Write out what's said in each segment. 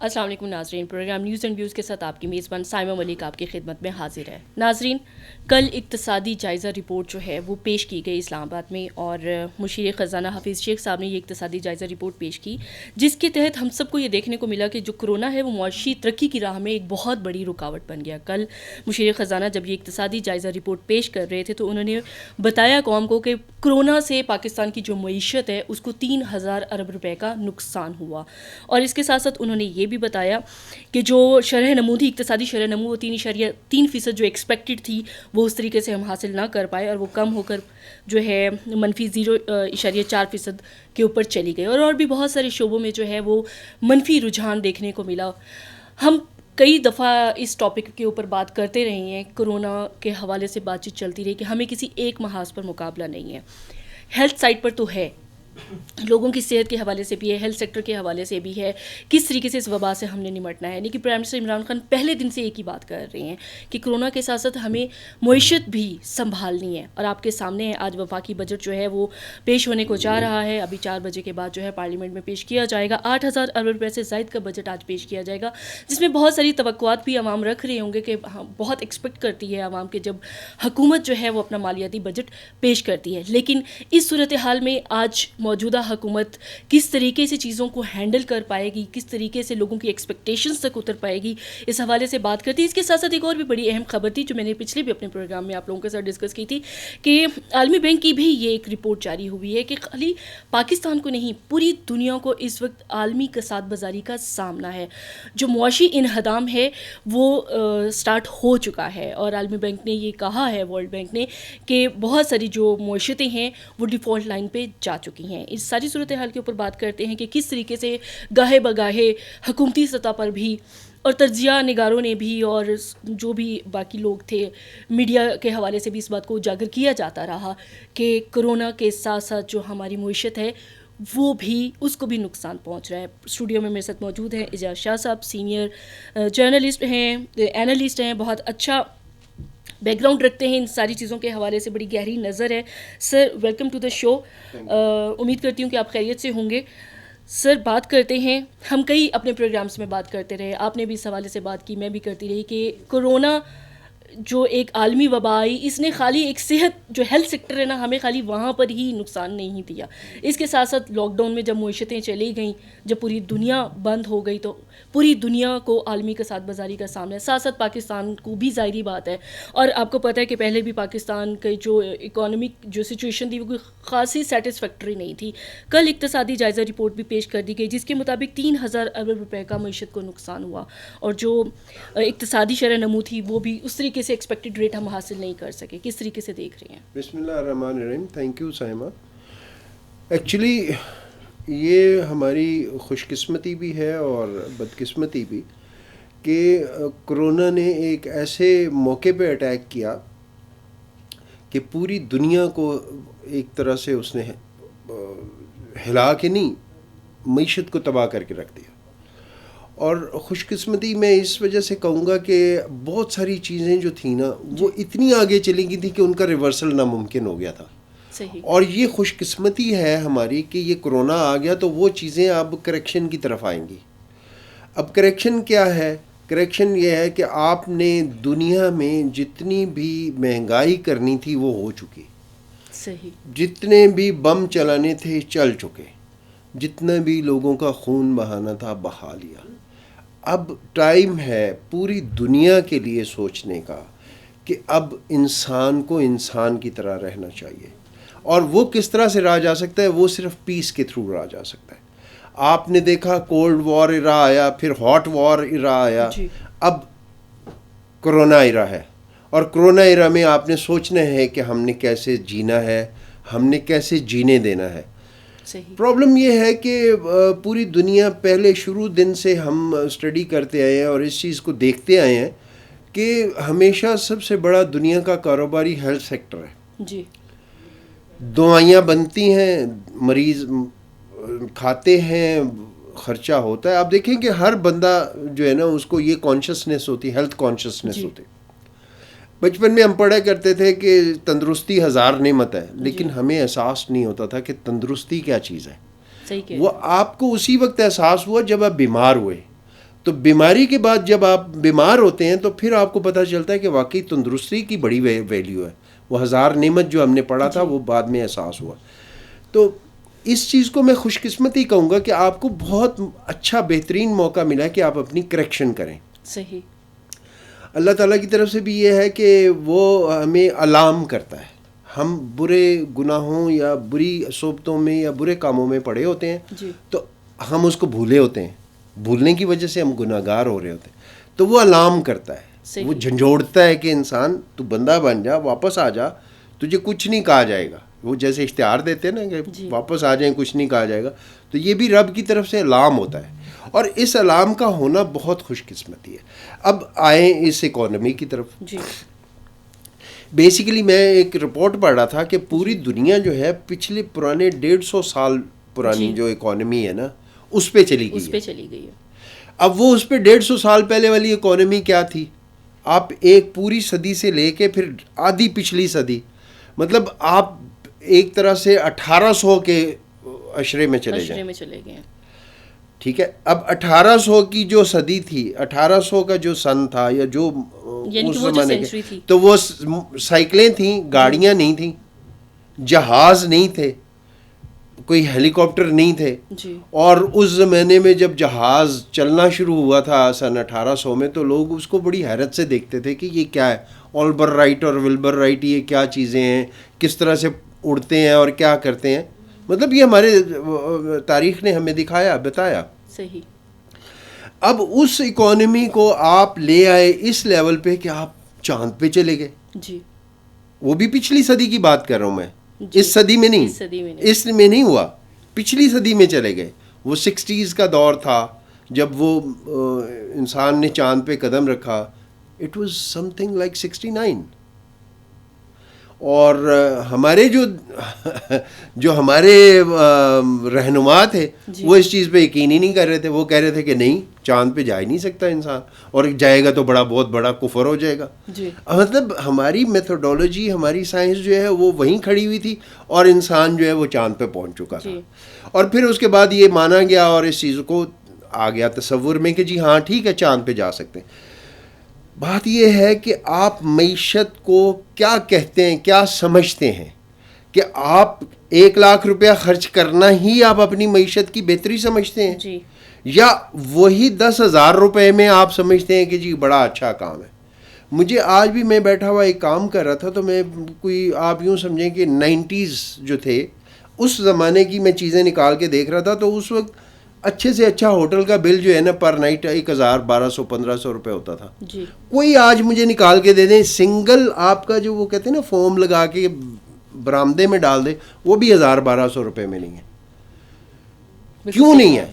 السلام علیکم ناظرین، پروگرام نیوز اینڈ ویوز کے ساتھ آپ کی میزبان سائمہ ملک آپ کی خدمت میں حاضر ہے۔ ناظرین، کل اقتصادی جائزہ رپورٹ جو ہے وہ پیش کی گئی اسلام آباد میں، اور مشیر خزانہ حفیظ شیخ صاحب نے یہ اقتصادی جائزہ رپورٹ پیش کی، جس کے تحت ہم سب کو یہ دیکھنے کو ملا کہ جو کرونا ہے وہ معاشی ترقی کی راہ میں ایک بہت بڑی رکاوٹ بن گیا۔ کل مشیر خزانہ جب یہ اقتصادی جائزہ رپورٹ پیش کر رہے تھے تو انہوں نے بتایا قوم کو کہ کرونا سے پاکستان کی جو معیشت ہے اس کو 3000 ارب روپے کا نقصان ہوا، اور اس کے ساتھ ساتھ انہوں نے یہ بھی بتایا کہ جو شرح نمو تھی، اقتصادی شرح نمو وہ 3.3% جو ایکسپیکٹڈ تھی وہ اس طریقے سے ہم حاصل نہ کر پائے، اور وہ کم ہو کر جو ہے منفی 0.4% کے اوپر چلی گئی، اور بھی بہت سارے شعبوں میں جو ہے وہ منفی رجحان دیکھنے کو ملا۔ ہم کئی دفعہ اس ٹاپک کے اوپر بات کرتے رہے ہیں، کرونا کے حوالے سے بات چیت چلتی رہی کہ ہمیں کسی ایک محاذ پر مقابلہ نہیں ہے۔ ہیلتھ سائٹ پر تو ہے، لوگوں کی صحت کے حوالے سے بھی ہے، ہیلتھ سیکٹر کے حوالے سے بھی ہے، کس طریقے سے اس وبا سے ہم نے نمٹنا ہے۔ لیکن پرائم منسٹر عمران خان پہلے دن سے ایک ہی بات کر رہے ہیں کہ کرونا کے ساتھ ساتھ ہمیں معیشت بھی سنبھالنی ہے، اور آپ کے سامنے ہے آج وفاقی بجٹ جو ہے وہ پیش ہونے کو جا رہا ہے۔ ابھی 4 بجے کے بعد جو ہے پارلیمنٹ میں پیش کیا جائے گا۔ 8000 ارب روپے سے زائد کا بجٹ آج پیش کیا جائے گا، جس میں بہت ساری توقعات بھی عوام رکھ رہے ہوں گے کہ بہت ایکسپیکٹ کرتی ہے عوام کہ جب حکومت جو ہے وہ اپنا مالیاتی بجٹ پیش کرتی ہے۔ لیکن اس صورتحال میں آج موجودہ حکومت کس طریقے سے چیزوں کو ہینڈل کر پائے گی، کس طریقے سے لوگوں کی ایکسپیکٹیشنز تک اتر پائے گی، اس حوالے سے بات کرتی ہے۔ اس کے ساتھ ساتھ ایک اور بھی بڑی اہم خبر تھی جو میں نے پچھلے بھی اپنے پروگرام میں آپ لوگوں کے ساتھ ڈسکس کی تھی کہ عالمی بینک کی بھی یہ ایک رپورٹ جاری ہوئی ہے کہ خالی پاکستان کو نہیں، پوری دنیا کو اس وقت عالمی کساد بازاری کا سامنا ہے۔ جو معاشی انہدام ہے وہ سٹارٹ ہو چکا ہے، اور عالمی بینک نے یہ کہا ہے، ورلڈ بینک نے، کہ بہت ساری جو معیشتیں ہیں وہ ڈیفالٹ لائن پہ جا چکی ہیں۔ اس ساری صورتحال کے اوپر بات کرتے ہیں کہ کس طریقے سے گاہے بگاہے حکومتی سطح پر بھی اور تجزیہ نگاروں نے بھی اور جو بھی باقی لوگ تھے میڈیا کے حوالے سے بھی اس بات کو اجاگر کیا جاتا رہا کہ کرونا کے ساتھ ساتھ جو ہماری معیشت ہے وہ بھی، اس کو بھی نقصان پہنچ رہا ہے۔ اسٹوڈیو میں میرے ساتھ موجود ہیں اعجاز شاہ صاحب، سینئر جرنلسٹ ہیں، اینالسٹ ہیں، بہت اچھا بیک گراؤنڈ رکھتے ہیں ان ساری چیزوں کے حوالے سے، بڑی گہری نظر ہے۔ سر ویلکم ٹو دا شو، امید کرتی ہوں کہ آپ خیریت سے ہوں گے۔ سر بات کرتے ہیں، ہم کئی اپنے پروگرامز میں بات کرتے رہے، آپ نے بھی اس حوالے سے بات کی، میں بھی کرتی رہی کہ کرونا جو ایک عالمی وبا آئی، اس نے خالی ایک صحت جو ہیلتھ سیکٹر ہے نا، ہمیں خالی وہاں پر ہی نقصان نہیں دیا، اس کے ساتھ ساتھ لاک ڈاؤن میں جب معیشتیں چلی گئیں، جب پوری دنیا بند ہو گئی تو پوری دنیا کو عالمی کساد بازاری کا سامنا ہے، ساتھ ساتھ پاکستان کو بھی ظاہری بات ہے۔ اور آپ کو پتہ ہے کہ پہلے بھی پاکستان کی جو اکانومک جو سچویشن تھی وہ کوئی خاصی سیٹسفیکٹری نہیں تھی۔ کل اقتصادی جائزہ رپورٹ بھی پیش کر دی گئی جس کے مطابق 3000 ارب روپے کا معیشت کو نقصان ہوا، اور جو اقتصادی شرح نمو تھی وہ بھی اس طریقے سے ایکسپیکٹڈ ریٹ ہم حاصل نہیں کر سکے۔ کس طریقے سے دیکھ رہے ہیں؟ بسم اللہ الرحمن الرحیم۔ Thank you Saima. ایکچولی یہ ہماری خوش قسمتی بھی ہے اور بدقسمتی بھی کہ کرونا نے ایک ایسے موقع پہ اٹیک کیا کہ پوری دنیا کو ایک طرح سے اس نے ہلا کے نہیں، معیشت کو تباہ کر کے رکھ دیا۔ اور خوش قسمتی میں اس وجہ سے کہوں گا کہ بہت ساری چیزیں جو تھیں نا وہ اتنی آگے چلی گئی تھی کہ ان کا ریورسل ناممکن ہو گیا تھا۔ صحیح۔ اور یہ خوش قسمتی ہے ہماری کہ یہ کرونا آ گیا تو وہ چیزیں اب کریکشن کی طرف آئیں گی۔ اب کریکشن کیا ہے؟ کریکشن یہ ہے کہ آپ نے دنیا میں جتنی بھی مہنگائی کرنی تھی وہ ہو چکی، صحیح، جتنے بھی بم چلانے تھے چل چکے، جتنا بھی لوگوں کا خون بہانا تھا بہا لیا۔ اب ٹائم ہے پوری دنیا کے لیے سوچنے کا کہ اب انسان کو انسان کی طرح رہنا چاہیے، اور وہ کس طرح سے رہا جا سکتا ہے؟ وہ صرف پیس کے تھرو رہا جا سکتا ہے۔ آپ نے دیکھا کولڈ وار ایرا آیا، پھر ہاٹ وار ایرا آیا، اب کرونا ایرا ہے، اور کرونا ایرا میں آپ نے سوچنا ہے کہ ہم نے کیسے جینا ہے، ہم نے کیسے جینے دینا ہے۔ پرابلم یہ ہے کہ پوری دنیا پہلے شروع دن سے ہم اسٹڈی کرتے آئے ہیں اور اس چیز کو دیکھتے آئے ہیں کہ ہمیشہ سب سے بڑا دنیا کا کاروباری ہیلتھ سیکٹر ہے۔ جی، دوائیاں بنتی ہیں، مریض کھاتے ہیں، خرچہ ہوتا ہے۔ آپ دیکھیں کہ ہر بندہ جو ہے نا اس کو یہ کانشسنس ہوتی، ہیلتھ کانشسنس ہوتی۔ بچپن میں ہم پڑھا کرتے تھے کہ تندرستی 1000 نعمت ہے، لیکن ہمیں احساس نہیں ہوتا تھا کہ تندرستی کیا چیز ہے۔ وہ آپ کو اسی وقت احساس ہوا جب آپ بیمار ہوئے، تو بیماری کے بعد جب آپ بیمار ہوتے ہیں تو پھر آپ کو پتہ چلتا ہے کہ واقعی تندرستی کی بڑی ویلیو ہے. وہ 1000 نعمت جو ہم نے پڑھا تھا وہ بعد میں احساس ہوا. تو اس چیز کو میں خوش قسمتی کہوں گا کہ آپ کو بہت اچھا بہترین موقع ملا ہے کہ آپ اپنی کریکشن کریں. صحیح. اللہ تعالیٰ کی طرف سے بھی یہ ہے کہ وہ ہمیں الارم کرتا ہے. ہم برے گناہوں یا بری صحبتوں میں یا برے کاموں میں پڑے ہوتے ہیں تو ہم اس کو بھولے ہوتے ہیں, بھولنے کی وجہ سے ہم گناہ گار ہو رہے ہوتے ہیں. تو وہ الارم کرتا ہے, وہ جھنجھوڑتا ہے کہ انسان تو بندہ بن جا, واپس آ جا, تجھے کچھ نہیں کہا جائے گا. وہ جیسے اشتہار دیتے ہیں نا کہ واپس آ جائیں, کچھ نہیں کہا جائے گا. تو یہ بھی رب کی طرف سے الارم ہوتا ہے, اور اس الارم کا ہونا بہت خوش قسمتی ہے. اب آئیں اس اکانومی کی طرف. بیسیکلی میں ایک رپورٹ پڑھ رہا تھا کہ پوری دنیا جو ہے پچھلے پرانے 150 سال پرانی جو اکانومی ہے نا اس پہ چلی گئی ہے. اب وہ اس پہ 150 سال پہلے والی اکانومی کیا تھی؟ آپ ایک پوری صدی سے لے کے پھر آدھی پچھلی صدی, مطلب آپ ایک طرح سے 1800 کے عشرے میں چلے گئے. ٹھیک ہے, اب 1800 کی جو صدی تھی, 1800 کا جو سن تھا یا جو اس زمانے کے, تو وہ سائیکلیں تھیں, گاڑیاں نہیں تھیں, جہاز نہیں تھے, کوئی ہیلی کاپٹر نہیں تھے. اور اس زمانے میں جب جہاز چلنا شروع ہوا تھا سن 1800 میں, تو لوگ اس کو بڑی حیرت سے دیکھتے تھے کہ یہ کیا ہے, اولبر رائٹ اور ولبر رائٹ, یہ کیا چیزیں ہیں, کس طرح سے اڑتے ہیں اور کیا کرتے ہیں. مطلب یہ ہمارے تاریخ نے ہمیں دکھایا, بتایا. صحیح. اب اس اکانومی کو آپ لے آئے اس لیول پہ کہ آپ چاند پہ چلے گئے. وہ بھی پچھلی صدی کی بات کر رہا ہوں میں, اس صدی میں نہیں, اس میں نہیں ہوا, پچھلی صدی میں چلے گئے. وہ 60s کا دور تھا جب وہ انسان نے چاند پہ قدم رکھا. It was some thing like 69. اور ہمارے جو ہمارے رہنما تھے وہ اس چیز پہ یقین ہی نہیں کر رہے تھے. وہ کہہ رہے تھے کہ نہیں, چاند پہ جا ہی نہیں سکتا انسان, اور جائے گا تو بہت بڑا کفر ہو جائے گا. مطلب ہماری میتھڈولوجی, ہماری سائنس جو ہے وہ وہیں کھڑی ہوئی تھی, اور انسان جو ہے وہ چاند پہ پہنچ چکا تھا. اور پھر اس کے بعد یہ مانا گیا اور اس چیز کو آ گیا تصور میں کہ جی ہاں ٹھیک ہے, چاند پہ جا سکتے ہیں. بات یہ ہے کہ آپ معیشت کو کیا کہتے ہیں, کیا سمجھتے ہیں, کہ آپ 1 لاکھ روپیہ خرچ کرنا ہی آپ اپنی معیشت کی بہتری سمجھتے ہیں, یا وہی 10,000 روپے میں آپ سمجھتے ہیں کہ جی بڑا اچھا کام ہے. مجھے آج بھی, میں بیٹھا ہوا ایک کام کر رہا تھا, تو میں کوئی آپ یوں سمجھیں کہ 90s جو تھے اس زمانے کی میں چیزیں نکال کے دیکھ رہا تھا. تو اس وقت اچھے سے اچھا ہوٹل کا بل جو ہے نا پر نائٹ 1,000 1,200 1,500 روپے ہوتا تھا. کوئی آج مجھے نکال کے دے دیں سنگل, آپ کا جو وہ کہتے ہیں نا فوم لگا کے برآمدے میں ڈال دے, وہ بھی 1,000 1,200 روپے میں نہیں ہے. کیوں نہیں ہے؟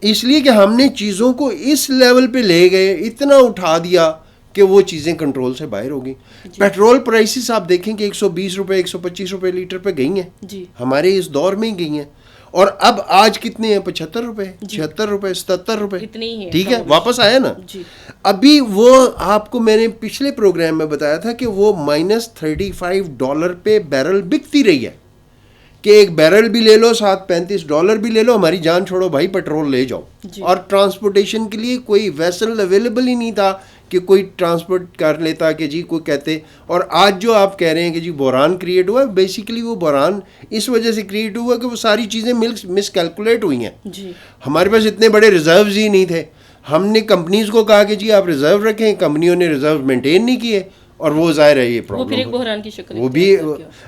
اس لیے کہ ہم نے چیزوں کو اس لیول پہ لے گئے, اتنا اٹھا دیا کہ وہ چیزیں کنٹرول سے باہر ہو گئیں. پیٹرول پرائسز آپ دیکھیں کہ 120 روپے 125 روپے لیٹر پہ گئی ہیں, ہمارے اس دور میں ہی گئی ہیں. اور اب آج کتنے ہیں, 75 روپے 76 روپے 77 روپے, ٹھیک ہے, واپس آیا نا. ابھی وہ آپ کو میں نے پچھلے پروگرام میں بتایا تھا کہ وہ $35 پہ بیرل بکتی رہی ہے, کہ ایک بیرل بھی لے لو, ساتھ $35 بھی لے لو, ہماری جان چھوڑو بھائی, پیٹرول لے جاؤ. اور ٹرانسپورٹیشن کے لیے کوئی ویسل اویلیبل ہی نہیں تھا کہ کوئی ٹرانسپورٹ کر لیتا, کہ جی کوئی کہتے. اور آج جو آپ کہہ رہے ہیں کہ جی بحران کریٹ ہوا, بیسیکلی وہ بحران اس وجہ سے کریٹ ہوا کہ وہ ساری چیزیں مس کیلکولیٹ ہوئی ہیں. ہمارے پاس اتنے بڑے ریزروز ہی نہیں تھے. ہم نے کمپنیز کو کہا کہ جی آپ ریزرو رکھیں, کمپنیوں نے ریزرو مینٹین نہیں کیے, اور وہ ظاہر ہے یہ پرابلم, وہ پھر ایک بحران کی شکل, وہ بھی,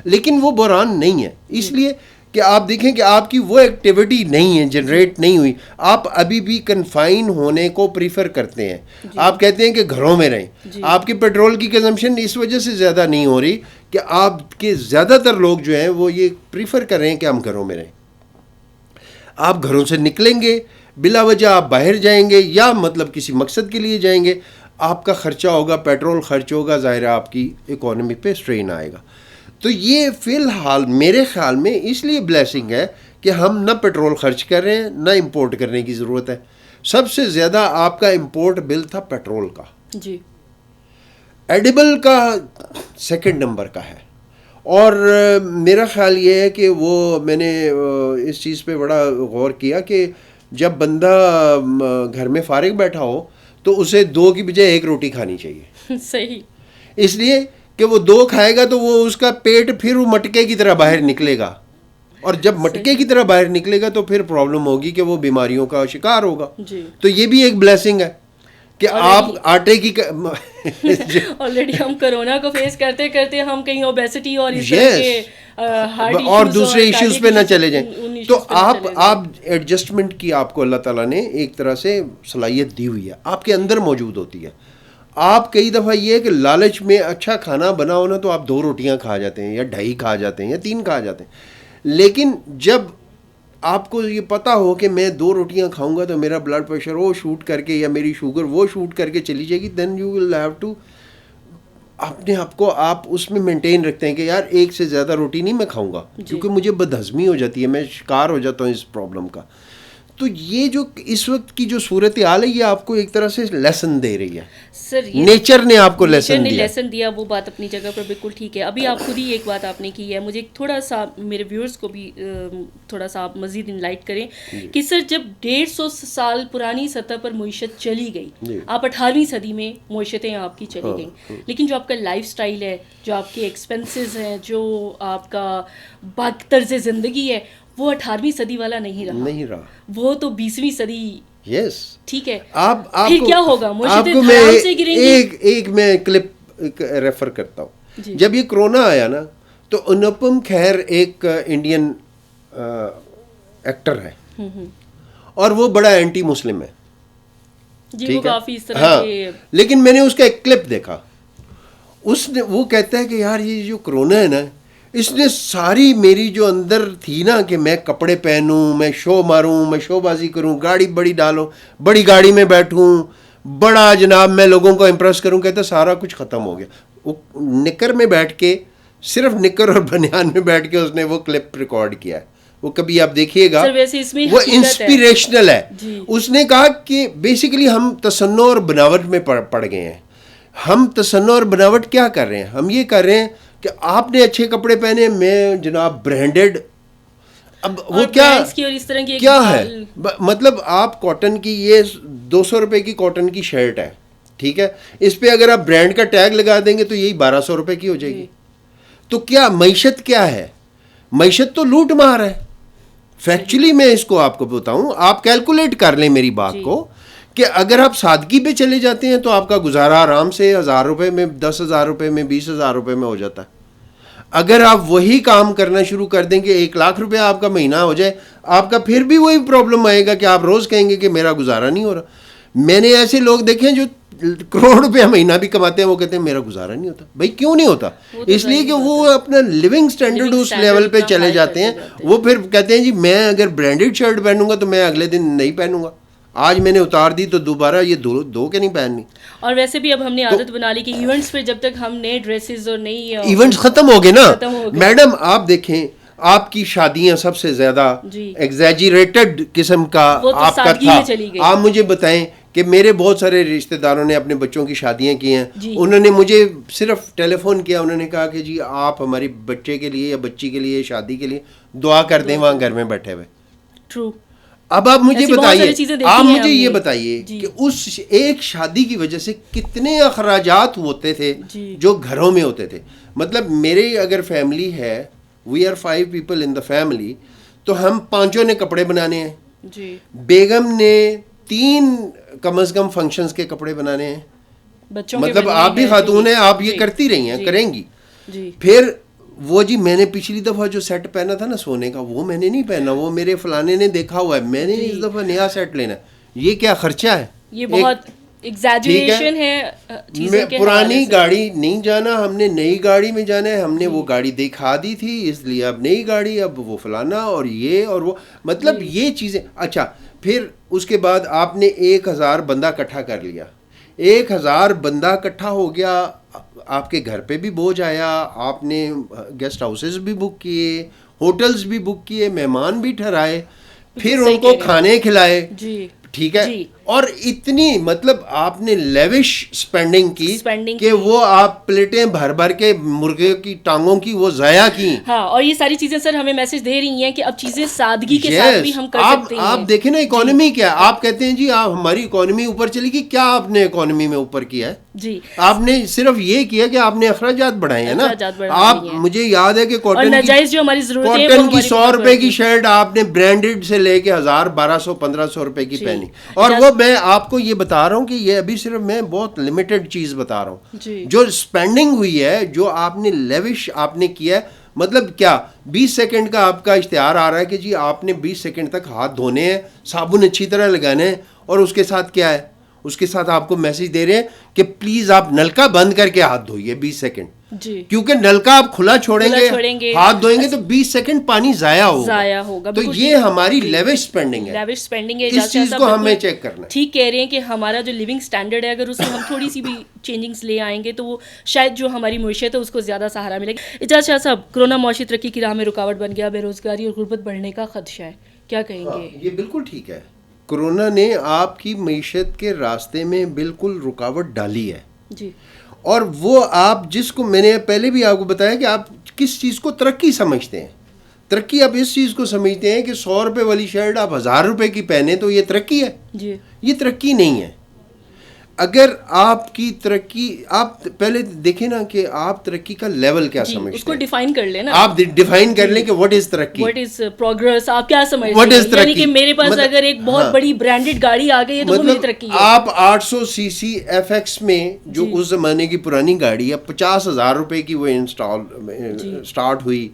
لیکن وہ بحران نہیں ہے. اس لیے کہ آپ دیکھیں کہ آپ کی وہ ایکٹیویٹی نہیں ہے, جنریٹ نہیں ہوئی. آپ ابھی بھی کنفائن ہونے کو پریفر کرتے ہیں. آپ کہتے ہیں کہ گھروں میں رہیں. آپ کے پیٹرول کی کنزمپشن اس وجہ سے زیادہ نہیں ہو رہی کہ آپ کے زیادہ تر لوگ جو ہیں وہ یہ پریفر کر رہے ہیں کہ ہم گھروں میں رہیں. آپ گھروں سے نکلیں گے بلا وجہ, آپ باہر جائیں گے یا مطلب کسی مقصد کے لیے جائیں گے, آپ کا خرچہ ہوگا, پیٹرول خرچ ہوگا, ظاہر ہے آپ کی اکانومی پہ اسٹرین آئے گا. تو یہ فی الحال میرے خیال میں اس لیے بلیسنگ ہے کہ ہم نہ پیٹرول خرچ کر رہے ہیں, نہ امپورٹ کرنے کی ضرورت ہے. سب سے زیادہ آپ کا امپورٹ بل تھا پیٹرول کا, ایڈیبل کا سیکنڈ نمبر کا ہے. اور میرا خیال یہ ہے کہ وہ میں نے اس چیز پہ بڑا غور کیا کہ جب بندہ گھر میں فارغ بیٹھا ہو تو اسے 2 کی بجائے 1 روٹی کھانی چاہیے. صحیح. اس لیے کہ وہ 2 کھائے گا تو وہ اس کا پیٹ پھر وہ مٹکے کی طرح باہر نکلے گا, اور جب مٹکے کی طرح باہر نکلے گا تو پھر پرابلم ہوگی کہ وہ بیماریوں کا شکار ہوگا. تو یہ بھی ایک بلیسنگ ہے کہ آپ آٹے کی آلریڈی ہم کرونا کو فیس کرتے کرتے ہم کہیں اوبیسٹی اور اس طرح کے اور دوسرے ایشوز پہ نہ چلے جائیں. تو آپ ایڈجسٹمنٹ کی آپ کو اللہ تعالیٰ نے ایک طرح سے صلاحیت دی ہوئی ہے, آپ کے اندر موجود ہوتی ہے. آپ کئی دفعہ یہ ہے کہ لالچ میں اچھا کھانا بنا ہونا تو آپ 2 روٹیاں کھا جاتے ہیں یا 2.5 کھا جاتے ہیں یا 3 کھا جاتے ہیں. لیکن جب آپ کو یہ پتا ہو کہ میں 2 روٹیاں کھاؤں گا تو میرا بلڈ پریشر وہ شوٹ کر کے یا میری شوگر وہ شوٹ کر کے چلی جائے گی, then you will have to اپنے آپ کو آپ اس میں مینٹین رکھتے ہیں کہ یار 1 سے زیادہ روٹی نہیں میں کھاؤں گا, کیونکہ مجھے بدہضمی ہو جاتی ہے, میں شکار ہو جاتا ہوں اس پرابلم کا. تو یہ جو اس وقت کی جو صورتحال ہے یہ آپ کو ایک طرح سے لیسن دے رہی ہے. سر نیچر نے آپ کو لیسن دیا, وہ بات اپنی جگہ پر بالکل ٹھیک ہے. ابھی آپ خود ہی ایک بات آپ نے کی ہے, مجھے تھوڑا سا میرے ویورز کو بھی تھوڑا سا آپ مزید انلائٹ کریں کہ سر جب 150 سال پرانی سطح پر معیشت چلی گئی, آپ 18ویں صدی میں معیشتیں آپ کی چلی گئیں, لیکن جو آپ کا لائف سٹائل ہے, جو آپ کے ایکسپینسز ہیں, جو آپ کا باقی طرز زندگی ہے, وہ 18ویں صدی والا نہیں رہا, وہ تو 20ویں صدی. یس, ٹھیک ہے. آپ پھر کیا ہوگا, آپ کو میں ایک میں کلپ ریفر کرتا ہوں. جب یہ کرونا آیا نا تو انوپم کھیر ایک انڈین ایکٹر ہے اور وہ بڑا اینٹی مسلم ہے. جی, وہ کافی اس طرح کے, لیکن میں نے اس کا ایک کلپ دیکھا, وہ کہتا ہے کہ یار یہ جو کرونا ہے نا اس نے ساری میری جو اندر تھی نا کہ میں کپڑے پہنوں, میں شو ماروں, میں شو بازی کروں, گاڑی بڑی ڈالوں, بڑی گاڑی میں بیٹھوں, بڑا جناب میں لوگوں کو امپریس کروں, کہتا سارا کچھ ختم ہو گیا. وہ نکر میں بیٹھ کے, صرف نکر اور بنیان میں بیٹھ کے اس نے وہ کلپ ریکارڈ کیا ہے. وہ کبھی آپ دیکھیے گا, وہ انسپریشنل ہے. اس نے کہا کہ بیسیکلی ہم تصنع اور بناوٹ میں پڑ گئے ہیں. ہم تصنع اور بناوٹ کیا کر رہے ہیں, ہم یہ کر رہے ہیں کہ آپ نے اچھے کپڑے پہنے, میں جناب برانڈیڈ. اب وہ کیا ہے, مطلب آپ کاٹن کی یہ 200 روپے کی کاٹن کی شرٹ ہے, ٹھیک ہے, اس پہ اگر آپ برانڈ کا ٹیگ لگا دیں گے تو یہی 1200 روپے کی ہو جائے گی. تو کیا معیشت کیا ہے, معیشت تو لوٹ مار ہے. فیکچولی میں اس کو آپ کو بتاؤں, آپ کیلکولیٹ کر لیں میری بات کو کہ اگر آپ سادگی پہ چلے جاتے ہیں تو آپ کا گزارا آرام سے 1000 روپے میں, 10,000 روپے میں, 20,000 روپے میں ہو جاتا ہے. اگر آپ وہی کام کرنا شروع کر دیں کہ 1 لاکھ روپے آپ کا مہینہ ہو جائے, آپ کا پھر بھی وہی پرابلم آئے گا کہ آپ روز کہیں گے کہ میرا گزارا نہیں ہو رہا. میں نے ایسے لوگ دیکھے ہیں جو کروڑ روپے مہینہ بھی کماتے ہیں, وہ کہتے ہیں میرا گزارا نہیں ہوتا. بھائی کیوں نہیں ہوتا, اس لیے کہ وہ اپنا لیونگ سٹینڈرڈ اس لیول پہ چلے جاتے ہیں. وہ پھر کہتے ہیں جی میں اگر برانڈیڈ شرٹ پہنوں گا تو میں اگلے دن نہیں پہنوں گا, آج میں نے اتار دی تو دوبارہ یہ دو کے نہیں پہننی. اور ویسے بھی اب ہم نے عادت بنا لی کہ ایونٹس پہ جب تک ہم نئے ڈریسز اور نئی ایونٹس ختم ہو گئے نا میڈم. آپ دیکھیں آپ کی شادیاں سب سے زیادہ ایگزیجریٹڈ قسم کا آپ کا تھا. آپ مجھے بتائیں کہ میرے بہت سارے رشتہ داروں نے اپنے بچوں کی شادیاں کی ہیں, انہوں نے مجھے صرف ٹیلی فون کیا, انہوں نے کہا کہ جی آپ ہماری بچے کے لیے یا بچی کے لیے شادی کے لیے دعا کر دیں وہاں گھر میں بیٹھے ہوئے. ٹرو. اب آپ مجھے بتائیے, آپ مجھے یہ بتائیے کہ اس ایک شادی کی وجہ سے کتنے اخراجات ہوتے تھے جو گھروں میں ہوتے تھے. مطلب میرے اگر فیملی ہے, we are 5 people in the family, تو ہم 5 نے کپڑے بنانے ہیں, بیگم نے 3 کم از کم فنکشنز کے کپڑے بنانے ہیں. مطلب آپ بھی خاتون ہیں, آپ یہ کرتی رہی ہیں, کریں گی. پھر وہ جی میں نے پچھلی دفعہ جو سیٹ پہنا تھا نا سونے کا, وہ میں نے نہیں پہنا, وہ میرے فلانے نے دیکھا ہوا ہے, میں نے اس دفعہ نیا سیٹ لینا. یہ کیا خرچہ ہے, یہ بہت ایگزیجریشن ہے. پرانی گاڑی نہیں جانا, ہم نے نئی گاڑی میں جانا ہے. ہم نے وہ گاڑی دکھا دی تھی اس لیے اب نئی گاڑی, اب وہ فلانا اور یہ اور وہ, مطلب یہ چیزیں. اچھا پھر اس کے بعد آپ نے 1000 بندہ اکٹھا کر لیا, 1000 بندہ اکٹھا ہو گیا, آپ کے گھر پہ بھی بوجھ آیا, آپ نے گیسٹ ہاؤسز بھی بک کیے, ہوٹلز بھی بک کیے, مہمان بھی ٹھہرائے, پھر ان کو کھانے کھلائے, ٹھیک ہے, اور اتنی مطلب آپ نے لیوش اسپینڈنگ کی کہ وہ آپ پلیٹیں بھر بھر کے مرغے کی ٹانگوں کی وہ ضائع کی. ہاں, اور یہ ساری چیزیں سر ہمیں میسج دے رہی ہیں کہ اب چیزیں سادگی کے ساتھ بھی ہم کر سکتے ہیں. آپ دیکھیں نا اکانومی کیا, آپ کہتے ہیں جی آپ ہماری اکانومی اوپر چلی گئی, کیا آپ نے اکانومی میں اوپر کیا ہے؟ جی, آپ نے صرف یہ کیا کہ آپ نے اخراجات بڑھائے ہیں نا. آپ مجھے یاد ہے کہ کاٹن کی 100 روپے کی شرٹ آپ نے برانڈیڈ سے لے کے 1200-1500 روپے کی پہنی, اور وہ میں آپ کو یہ بتا رہا ہوں کہ یہ ابھی صرف میں بہت لمیٹڈ چیز بتا رہا ہوں جو اسپینڈنگ ہوئی ہے, جو آپ نے لیوش آپ نے کیا ہے. مطلب کیا 20 سیکنڈ کا آپ کا اشتہار آ رہا ہے کہ جی آپ نے 20 سیکنڈ تک ہاتھ دھونے ہیں, صابن اچھی طرح لگانے ہیں, اور اس کے ساتھ کیا ہے, اس کے ساتھ آپ کو میسج دے رہے ہیں کہ پلیز آپ نلکا بند کر کے ہاتھ دھوئیے 20 سیکنڈ, کیونکہ نلکا آپ کھلا چھوڑیں گے, ہاتھ دھوئیں گے تو 20 سیکنڈ پانی ضائع ہوگا. تو یہ ہماری لیوش اسپینڈنگ ہے, اس چیز کو ہمیں چیک کرنا ہے. ٹھیک کہہ رہے ہیں کہ ہمارا جو لیونگ اسٹینڈرڈ ہے اگر اس میں ہم تھوڑی سی بھی چینجنگس لے آئیں گے تو وہ شاید جو ہماری معیشت ہے اس کو زیادہ سہارا ملے گا. اعجاز شاہ صاحب, کرونا معاشی ترقی کی راہ میں رکاوٹ بن گیا, بے روزگاری اور غربت بڑھنے کا خدشہ ہے, کیا کہیں گے؟ یہ بالکل ٹھیک ہے, کرونا نے آپ کی معیشت کے راستے میں بالکل رکاوٹ ڈالی ہے. جی, اور وہ آپ جس کو میں نے پہلے بھی آپ کو بتایا کہ آپ کس چیز کو ترقی سمجھتے ہیں. ترقی آپ اس چیز کو سمجھتے ہیں کہ 100 روپے والی شرٹ آپ 1000 روپے کی پہنے تو یہ ترقی ہے. جی, یہ ترقی نہیں ہے. اگر آپ کی ترقی, آپ پہلے دیکھیں نا کہ آپ ترقی کا لیول کیا سمجھتے ہیں, اس کو ڈیفائن کر لیں نا, آپ ڈیفائن کر لیں کہ واٹ از ترقی, واٹ از پروگریس, آپ کیا سمجھتے ہیں. یعنی کہ میرے پاس اگر ایک بہت بڑی برانڈیڈ گاڑی آ گئی ہے تو وہ میری ترقی ہے. آپ 800 سی سی ایف ایکس میں جو اس زمانے کی پرانی گاڑی ہے 50,000 روپے کی وہ اسٹارٹ ہوئی,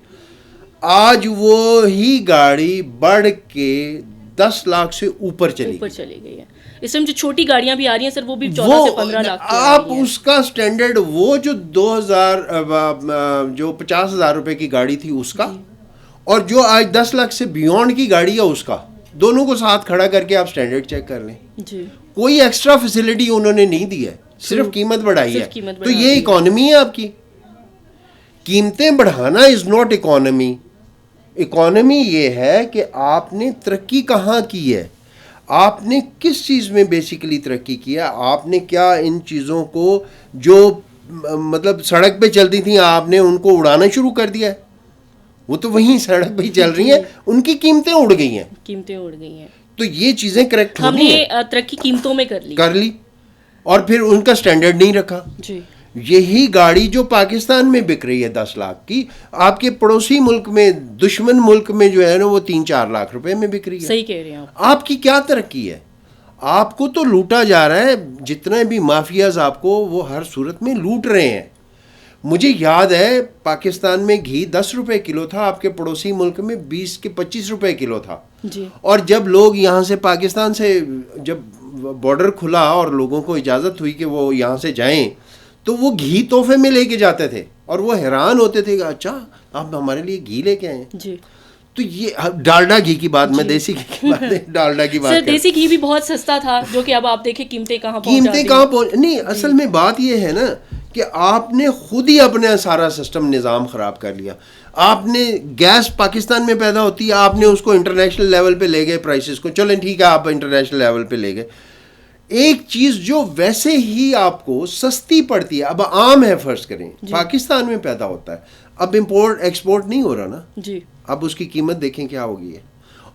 آج وہی گاڑی بڑھ کے 10 لاکھ سے اوپر چلی گئی ہے. اس میں جو چھوٹی گاڑیاں بھی آ رہی ہیں سر وہ بھی 14 سے 15 لاکھ کی. آپ اس کا سٹینڈرڈ وہ جو 2000 جو 50,000 روپے کی گاڑی تھی اس کا, اور جو آج 10 لاکھ سے بیونڈ کی گاڑی ہے اس کا, دونوں کو ساتھ کھڑا کر کے آپ سٹینڈرڈ چیک کر لیں. کوئی ایکسٹرا فیسلٹی انہوں نے نہیں دی ہے, صرف قیمت بڑھائی ہے. تو یہ اکانومی ہے آپ کی. قیمتیں بڑھانا از ناٹ اکانومی. اکانومی یہ ہے کہ آپ نے ترقی کہاں کی ہے, آپ نے کس چیز میں بیسیکلی ترقی کیا, آپ نے کیا ان چیزوں کو جو مطلب سڑک پہ چلتی تھیں آپ نے ان کو اڑانا شروع کر دیا ہے. وہ تو وہیں سڑک پہ چل رہی ہیں, ان کی قیمتیں اڑ گئی ہیں. تو یہ چیزیں کریکٹ ہم نے ترقی قیمتوں میں کر لی اور پھر ان کا سٹینڈرڈ نہیں رکھا. یہی گاڑی جو پاکستان میں بک رہی ہے 10 لاکھ کی, آپ کے پڑوسی ملک میں, دشمن ملک میں جو ہے نا وہ 3-4 لاکھ روپے میں بک رہی ہے. صحیح کہہ رہے ہیں آپ کی کیا ترقی ہے؟ آپ کو تو لوٹا جا رہا ہے. جتنے بھی مافیاز آپ کو وہ ہر صورت میں لوٹ رہے ہیں. مجھے یاد ہے پاکستان میں گھی 10 روپے کلو تھا, آپ کے پڑوسی ملک میں 20-25 روپے کلو تھا. اور جب لوگ یہاں سے پاکستان سے جب بارڈر کھلا اور لوگوں کو اجازت ہوئی کہ وہ یہاں سے جائیں تو وہ گھی تحفے میں لے کے جاتے تھے, اور وہ حیران ہوتے تھے کہ اچھا آپ ہمارے لیے گھی لے کے آئے ہیں. تو یہ ڈالڈا گھی کی بات, میں دیسی گھی کی بات نہیں, ڈالڈا کی بات. دیسی گھی بھی بہت سستا تھا, جو کہ اب آپ دیکھیں قیمتیں کہاں پہنچ نہیں. اصل میں بات یہ ہے نا کہ آپ نے خود ہی اپنا سارا سسٹم نظام خراب کر لیا. آپ نے گیس پاکستان میں پیدا ہوتی ہے, آپ نے اس کو انٹرنیشنل لیول پہ لے گئے پرائسز کو, چلیں ٹھیک ہے آپ انٹرنیشنل لیول پہ لے گئے. ایک چیز جو ویسے ہی آپ کو سستی پڑتی ہے, اب عام ہے, فرض کریں پاکستان میں پیدا ہوتا ہے, اب امپورٹ ایکسپورٹ نہیں ہو رہا نا, اب اس کی قیمت دیکھیں کیا ہوگی ہے.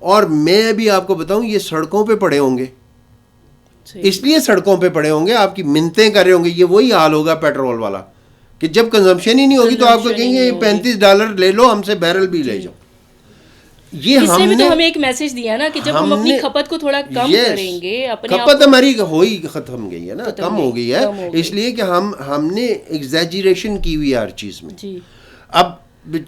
اور میں بھی آپ کو بتاؤں یہ سڑکوں پہ پڑے ہوں گے, اس لیے سڑکوں پہ پڑے ہوں گے, آپ کی منتیں کر رہے ہوں گے. یہ وہی حال ہوگا پیٹرول والا کہ جب کنزمپشن ہی نہیں ہوگی تو آپ کو کہیں گے $35 لے لو, ہم سے بیرل بھی لے جاؤ. یہ اس نے بھی تو ہمیں ایک میسج دیا نا کہ جب ہم اپنی کھپت کو تھوڑا کم کریں گے, کھپت ہماری ہوئی ختم گئی ہے نا, کم ہو گئی ہے, اس لیے کہ ہم نے ایگزیجریشن کی ہوئی ہر چیز میں. اب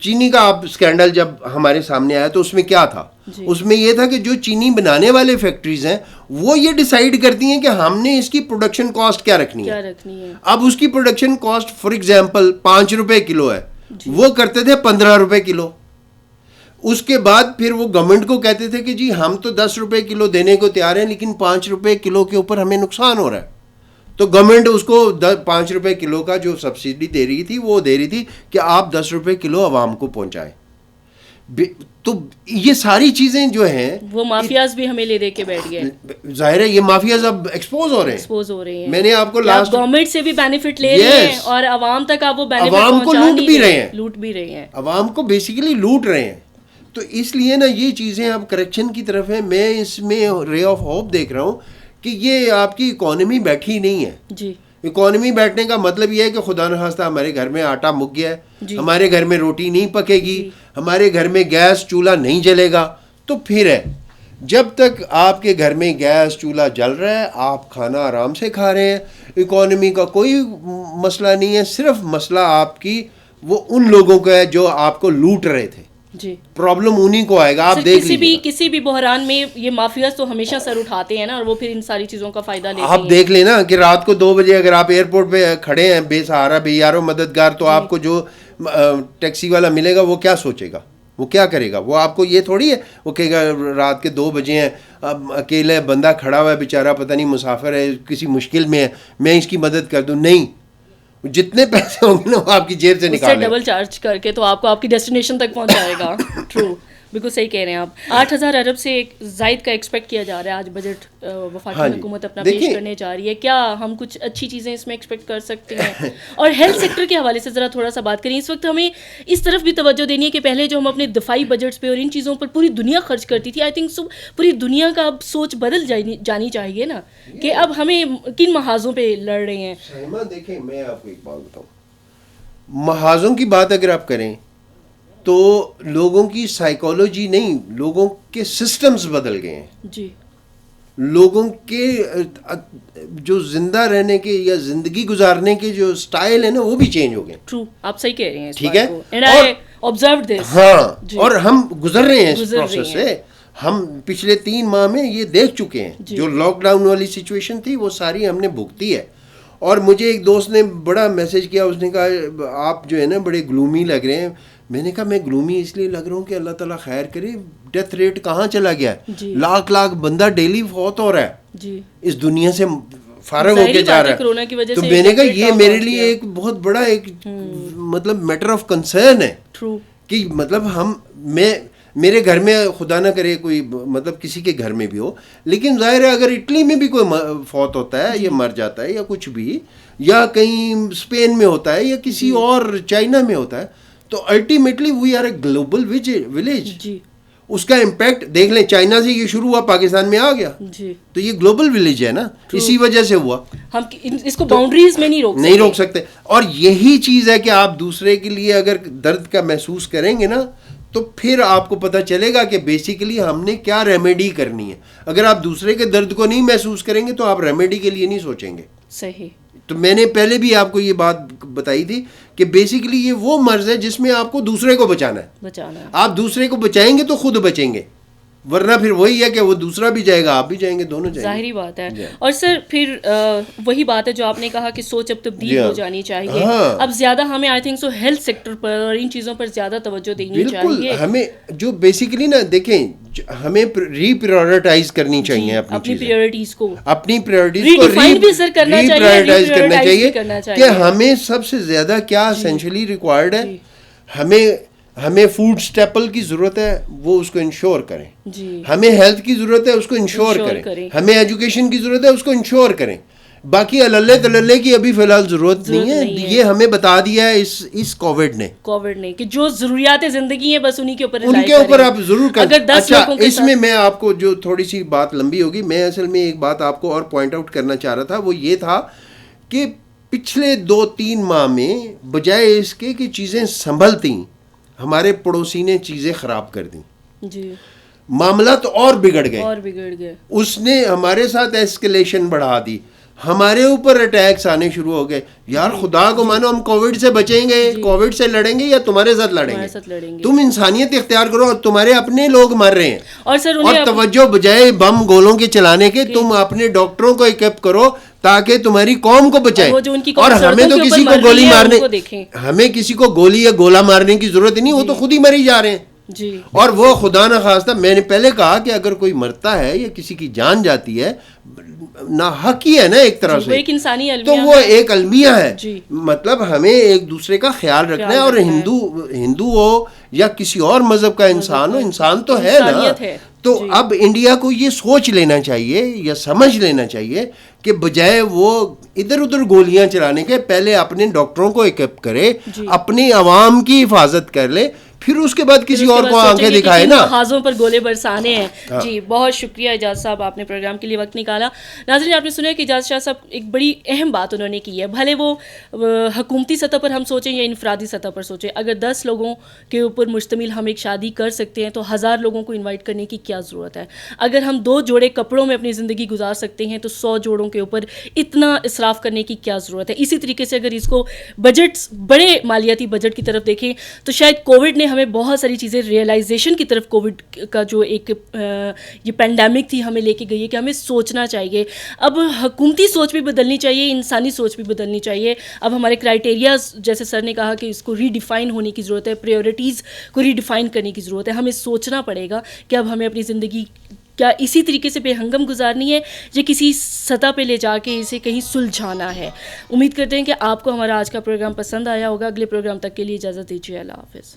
چینی کا آپ اسکینڈل جب ہمارے سامنے آیا تو اس میں کیا تھا, اس میں یہ تھا کہ جو چینی بنانے والے فیکٹریز ہیں وہ یہ ڈیسائیڈ کرتی ہیں کہ ہم نے اس کی پروڈکشن کاسٹ کیا رکھنی ہے. اب اس کی پروڈکشن کاسٹ فار ایگزامپل 5 روپے کلو ہے, وہ کرتے تھے 15 روپے کلو. اس کے بعد پھر وہ گورنمنٹ کو کہتے تھے کہ جی ہم تو 10 روپے کلو دینے کو تیار ہیں لیکن 5 روپے کلو کے اوپر ہمیں نقصان ہو رہا ہے. تو گورنمنٹ اس کو 5 روپے کلو کا جو سبسڈی دے رہی تھی وہ دے رہی تھی کہ آپ 10 روپے کلو عوام کو پہنچائیں. تو یہ ساری چیزیں جو ہیں وہ مافیاز بھی ہمیں لے دے کے بیٹھ گئے. ظاہر ہے یہ مافیاز اب ایکسپوز ہو رہے ہیں. میں نے آپ کو لاسٹ گورنمنٹ سے بھی بینیفٹ لے رہے ہیں اور عوام تک آپ وہ بینیفٹ عوام کو لوٹ بھی رہے ہیں, عوام کو بیسیکلی لوٹ رہے ہیں. تو اس لیے نا یہ چیزیں اب کریکشن کی طرف ہیں. میں اس میں رے آف ہوپ دیکھ رہا ہوں کہ یہ آپ کی اکانومی بیٹھی نہیں ہے. جی, اکانومی بیٹھنے کا مطلب یہ ہے کہ خدا نخواستہ ہمارے گھر میں آٹا مک گیا ہے, ہمارے گھر میں روٹی نہیں پکے گی, ہمارے گھر میں گیس چولہا نہیں جلے گا. تو پھر ہے جب تک آپ کے گھر میں گیس چولہا جل رہا ہے آپ کھانا آرام سے کھا رہے ہیں, اکانومی کا کوئی مسئلہ نہیں ہے. صرف مسئلہ آپ کی وہ ان لوگوں کا ہے جو آپ کو لوٹ رہے تھے. جی, پرابلم انہیں کو آئے گا. آپ دیکھ لیجیے کسی بھی بحران میں یہ مافیاز تو ہمیشہ سر اٹھاتے ہیں نا, اور وہ پھر ان ساری چیزوں کا فائدہ لیتے ہیں. آپ دیکھ لیں نا کہ رات کو 2 بجے اگر آپ ایئرپورٹ پہ کھڑے ہیں بے سہارا بے یارو مددگار, تو آپ کو جو ٹیکسی والا ملے گا وہ کیا سوچے گا, وہ کیا کرے گا؟ وہ آپ کو یہ تھوڑی ہے وہ کہے گا رات کے 2 بجے ہیں, اب اکیلے بندہ کھڑا ہوا ہے بیچارہ, پتہ نہیں مسافر ہے, کسی مشکل میں ہے, میں اس کی مدد کر دوں. نہیں, جتنے پیسے ہوں گے نا وہ آپ کی جیب سے نکالیں, ڈبل چارج کر کے تو آپ کو آپ کی ڈیسٹینیشن تک پہنچائے گا. ٹرو, بالکل صحیح کہہ رہے ہیں آپ. 8,000 ارب سے زائد کا ایکسپیکٹ کیا جا رہا ہے. آج بجٹ وفاقی حکومت اپنا پیش کرنے جا رہی ہے. کیا ہم کچھ اچھی چیزیں اس میں ایکسپیکٹ کر سکتے ہیں؟ اور ہیلتھ سیکٹر کے حوالے سے ذرا تھوڑا سا بات کریں. اس وقت ہمیں اس طرف بھی توجہ دینی ہے کہ پہلے جو ہم اپنے دفاعی بجٹس پہ اور ان چیزوں پر پوری دنیا خرچ کرتی تھی, آئی تھنک پوری دنیا کا اب سوچ بدل جانی چاہیے نا, کہ اب ہمیں کن محاذوں پہ لڑ رہے ہیں. دیکھیں میں آپ کو ایک بات بتاؤں, محاذوں کی بات اگر آپ کریں تو لوگوں کی سائیکالوجی نہیں, لوگوں کے سسٹمز بدل گئے ہیں. جی, لوگوں کے جو زندہ رہنے کے یا زندگی گزارنے کے جو سٹائل ہے نا وہ بھی چینج ہو گئے. ٹرو, آپ صحیح کہہ رہے ہیں. ٹھیک ہے, ہاں, اور ہم گزر رہے ہیں اس پروسیس سے. ہم پچھلے 3 ماہ میں یہ دیکھ چکے ہیں, جو لاک ڈاؤن والی سچویشن تھی وہ ساری ہم نے بھگتی ہے. اور مجھے ایک دوست نے بڑا میسج کیا, اس نے کہا آپ جو ہے نا بڑے گلومی لگ رہے ہیں. میں نے کہا میں گلومی اس لیے لگ رہا ہوں کہ اللہ تعالیٰ خیر کرے, ڈیتھ ریٹ کہاں چلا گیا ہے, لاکھ بندہ ڈیلی فوت ہو رہا ہے, اس دنیا سے فارغ ہو کے جا رہا ہے. تو میں نے کہا یہ میرے لیے ایک بہت بڑا ایک مطلب میٹر آف کنسرن ہے کہ مطلب میرے گھر میں خدا نہ کرے کوئی مطلب کسی کے گھر میں بھی ہو, لیکن ظاہر ہے اگر اٹلی میں بھی کوئی فوت ہوتا ہے یا مر جاتا ہے یا کچھ بھی, یا کہیں اسپین میں ہوتا ہے یا کسی اور چائنا میں ہوتا ہے, تو ultimately we are a global village. اس کا امپیکٹ دیکھ لیں, چائنا سے یہ شروع ہوا پاکستان میں آ گیا, تو یہ گلوبل ولیج ہے نا, اسی وجہ سے ہوا. ہم اس کو باؤنڈریز میں نہیں روک سکتے. اور یہی چیز ہے کہ آپ دوسرے کے لیے اگر درد کا محسوس کریں گے نا تو پھر آپ کو پتہ چلے گا کہ بیسیکلی ہم نے کیا ریمیڈی کرنی ہے. اگر آپ دوسرے کے درد کو نہیں محسوس کریں گے تو آپ ریمیڈی کے لیے نہیں سوچیں گے. صحیح. تو میں نے پہلے بھی آپ کو یہ بات بتائی تھی کہ بیسیکلی یہ وہ مرض ہے جس میں آپ کو دوسرے کو بچانا ہے. آپ دوسرے کو بچائیں گے تو خود بچیں گے, ورنہ پھر وہی ہے کہ وہ دوسرا بھی جائے گا آپ بھی جائیں گے, دونوں جائیں گے. ظاہری بات ہے. اور سر پھر وہی بات ہے جو آپ نے کہا کہ سوچ اب تبدیل ہو جانی چاہیے. اب زیادہ ہمیں I think so health sector پر اور ان چیزوں پر زیادہ توجہ دینی چاہیے. ہمیں جو بیسیکلی نا دیکھیں ہمیں ری پریورٹائز کرنی چاہیے اپنی پریورٹیز کو ریپرائورٹائز کرنا چاہیے کہ ہمیں سب سے زیادہ کیا اسینشلی ریکوائرڈ ہے. ہمیں فوڈ اسٹیپل کی ضرورت ہے, وہ اس کو انشور کریں. ہمیں ہیلتھ کی ضرورت ہے, اس کو انشور کریں. ہمیں ایجوکیشن کی ضرورت ہے, اس کو انشور کریں. باقی اللہ تللے کی ابھی فی الحال ضرورت نہیں ہے. یہ ہمیں بتا دیا ہے اس کووڈ نے کہ جو ضروریات زندگی ہیں بس انہی کے اوپر آپ ضرور کریں. اچھا, اس میں میں آپ کو جو تھوڑی سی بات لمبی ہوگی, میں اصل میں ایک بات آپ کو اور پوائنٹ آؤٹ کرنا چاہ رہا تھا, وہ یہ تھا کہ پچھلے 2-3 ماہ میں بجائے اس کے کہ چیزیں سنبھلتیں, ہمارے پڑوسی نے چیزیں خراب کر دیں. معاملات اور بگڑ گئے. اس نے ہمارے ساتھ ایسکلیشن بڑھا دی, ہمارے اوپر اٹیکس آنے شروع ہو گئے. یار خدا کو مانو, ہم کووڈ سے بچیں گے, کووڈ سے لڑیں گے یا تمہارے ساتھ لڑیں گے؟ تم انسانیت اختیار کرو, اور تمہارے اپنے لوگ مر رہے ہیں. اور توجہ بجائے بم گولوں کے چلانے کے تم اپنے ڈاکٹروں کو اکوپ کرو تاکہ تمہاری قوم کو بچائے. اور ہمیں تو کسی کو گولی مارنے, ہمیں کسی کو گولی یا گولا مارنے کی ضرورت نہیں, وہ تو خود ہی مری جا رہے ہیں. جی. اور وہ خدا نہ خواستہ میں نے پہلے کہا کہ اگر کوئی مرتا ہے یا کسی کی جان جاتی ہے نا حق ہی ہے نا ایک طرح سے, ایک انسانی المیہ, تو وہ ایک المیہ ہے. جی. مطلب ہمیں ایک دوسرے کا خیال رکھنا ہے, اور ہندو ہو یا کسی اور مذہب کا انسان ہو, انسان تو ہے نا. تو اب انڈیا کو یہ سوچ لینا چاہیے یا سمجھ لینا چاہیے کہ بجائے وہ ادھر ادھر گولیاں چلانے کے پہلے اپنے ڈاکٹروں کو ایکپ کرے, اپنی عوام کی حفاظت کر لے, پھر اس کے بعد کسی اور کو آنکھیں دکھائے نا. جہازوں پر گولے برسانے ہیں. جی بہت شکریہ اعجاز صاحب, آپ نے پروگرام کے لیے وقت نکالا. ناظرین آپ نے سنا کہ اعجاز شاہ صاحب ایک بڑی اہم بات انہوں نے کی ہے, بھلے وہ حکومتی سطح پر ہم سوچیں یا انفرادی سطح پر سوچیں, اگر 10 لوگوں کے اوپر مشتمل ہم ایک شادی کر سکتے ہیں تو 1000 لوگوں کو انوائٹ کرنے کی کیا ضرورت ہے. اگر ہم 2 جوڑے کپڑوں میں اپنی زندگی گزار سکتے ہیں تو 100 جوڑوں کے اوپر اتنا اسراف کرنے کی کیا ضرورت ہے. اسی طریقے سے اگر اس کو بجٹس, بڑے مالیاتی بجٹ کی طرف دیکھیں تو شاید کووڈ نے ہمیں بہت ساری چیزیں ریئلائزیشن کی طرف, کووڈ کا جو ایک یہ پینڈیمک تھی ہمیں لے کے گئی ہے کہ ہمیں سوچنا چاہیے. اب حکومتی سوچ بھی بدلنی چاہیے, انسانی سوچ بھی بدلنی چاہیے. اب ہمارے کرائٹیریاز جیسے سر نے کہا کہ اس کو ری ڈیفائن ہونے کی ضرورت ہے, پریورٹیز کو ری ڈیفائن کرنے کی ضرورت ہے. ہمیں سوچنا پڑے گا کہ اب ہمیں اپنی زندگی کیا اسی طریقے سے بے ہنگم گزارنی ہے یا کسی سطح پہ لے جا کے اسے کہیں سلجھانا ہے. امید کرتے ہیں کہ آپ کو ہمارا آج کا پروگرام پسند آیا ہوگا. اگلے پروگرام تک کے لیے اجازت دیجیے. اللہ حافظ.